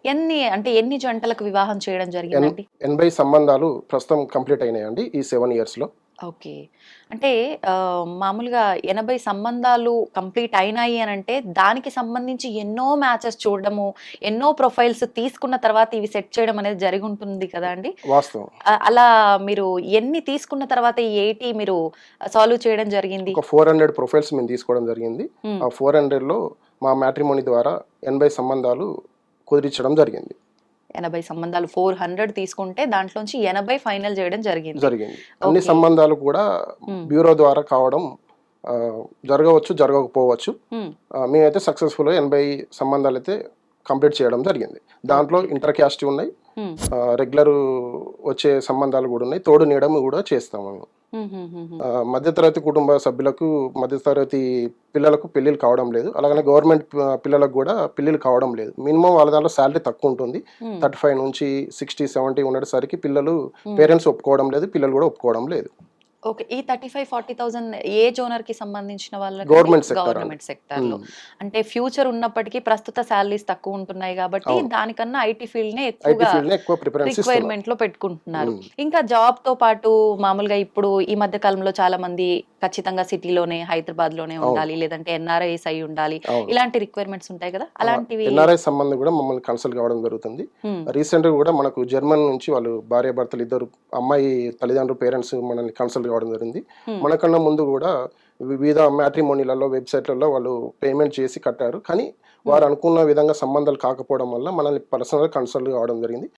ఎన్ని జంటలకు వివాహం చేయడం జరిగిందండి? 80 సంబంధాలు ప్రస్తుతం కంప్లీట్ అయినాయండి ఈ 7 ఇయర్స్‌లో. ఓకే. అంటే మామూలుగా 80 సంబంధాలు కంప్లీట్ అయినాయి అనంటే, దానికి సంబంధించి ఎన్నో మ్యాచెస్ చూడడము, ఎన్నో ప్రొఫైల్స్ తీసుకున్న తర్వాత ఇవి సెట్ చేయడం అనేది జరిగుంటుంది కదా అండి? వాస్తవం. అలా మీరు ఎన్ని తీసుకున్న తర్వాత ఈ 80 మీరు సాల్వ్ చేయడం జరిగింది? ఒక 400 ప్రొఫైల్స్ మేము తీసుకోవడం జరిగింది. హ్మ్. ఆ 400లో మా మ్యాట్రిమోనీ ద్వారా 80 సంబంధాలు కుదిరించడం జరిగింది. 80 సంబంధాలు 400 తీసుకుంటే దాంట్లోంచి 80 ఫైనల్ చేయడం జరిగింది. జరిగింది. అన్ని ఓకే. సంబంధాలు కూడా హ్మ్. బ్యూరో ద్వారా కావడం జరగవచ్చు, జరగకపోవచ్చు. హ్మ్. మేమైతే సక్సెస్‌ఫుల్‌గా 80 సంబంధాలైతే కంప్లీట్ చేయడం జరిగింది. దాంట్లో ఓకే. ఇంటర్ క్యాస్ట్ ఉన్నాయి. హ్మ్. రెగ్యులర్ వచ్చే సంబంధాలు కూడా ఉన్నాయి. తోడు నీడము కూడా చేస్తాము మేము. హుహుహుహు. మధ్యతరగతి కుటుంబ సభ్యులకు, మధ్యతరగతి పిల్లలకు పెళ్ళిళ్ళు కావడం లేదు. అలాగనే గవర్నమెంట్ పిల్లలకు కూడా పెళ్ళిళ్ళు కావడం లేదు. మినిమమ్ వాళ్ళ దాంట్లో సాలరీ తక్కువుంటుంది. హ్మ్. 35 నుంచి 60, 70 ఉండేసరికి పిల్లలు హ్మ్. పేరెంట్స్ ఒప్పుకోవడం లేదు. పిల్లలు కూడా ఒప్పుకోవడం లేదు. ఓకే. ఈ 35,000, 40,000 ఏ జోనర్‌కి సంబంధించిన వాళ్ళకండి? గవర్నమెంట్ సెక్టార్ అండి. గవర్నమెంట్ సెక్టార్‌లో. హ్మ్. అంటే ఫ్యూచర్ ఉన్నప్పటికీ ప్రస్తుత సాలరీస్ తక్కువుంటున్నాయి గాబట్టి, అవును. దానికన్నా ఐటీ ఫీల్డ్‌నే ఐటీ ఎక్కువగా ఫీల్డ్‌నే ఎక్కువ ప్రిఫరెన్స్ ఇస్తున్నారు. రిక్వైర్మెంట్‌లో పెట్టుకుంటున్నారు. హ్మ్. ఇంకా జాబ్‌తో పాటు మామూలుగా ఇప్పుడు ఈ మధ్య కాలంలో చాలామంది ఖచ్చితంగా సిటీలోనే, హైదరాబాద్‌లోనే అవును. ఉండాలి. లేదంటే ఎన్ఆర్ఐస్ అయ్యి ఉండాలి. అవును. ఇలాంటి రిక్వైర్మెంట్స్ ఉంటాయి గదా! అలాంటివి. ఎన్ఆర్ఐ సంబంధం కూడా మమ్మల్ని కన్సల్ట్ కావడం జరుగుతుంది. హ్మ్. రీసెంట్‌గా కూడా మనకు జర్మనీ నుంచి వాళ్ళు భార్యాభర్తలు ఇద్దరు, అమ్మాయి తల్లిదండ్రులు పేరెంట్స్ మనల్ని కన్సల్ట్ కావడం జరిగింది. హ్మ్. మనకన్నా ముందు కూడా వివిధ మ్యాట్రిమోనీలలో, వెబ్‌సైట్‌లలో వాళ్ళు పేమెంట్ చేసి కట్టారు. కానీ హ్మ్. వారు అనుకున్న విధంగా సంబంధాలు కాకపోవడం వల్ల మనల్ని పర్సనల్‌గా కన్సల్ట్ కావడం జరిగింది.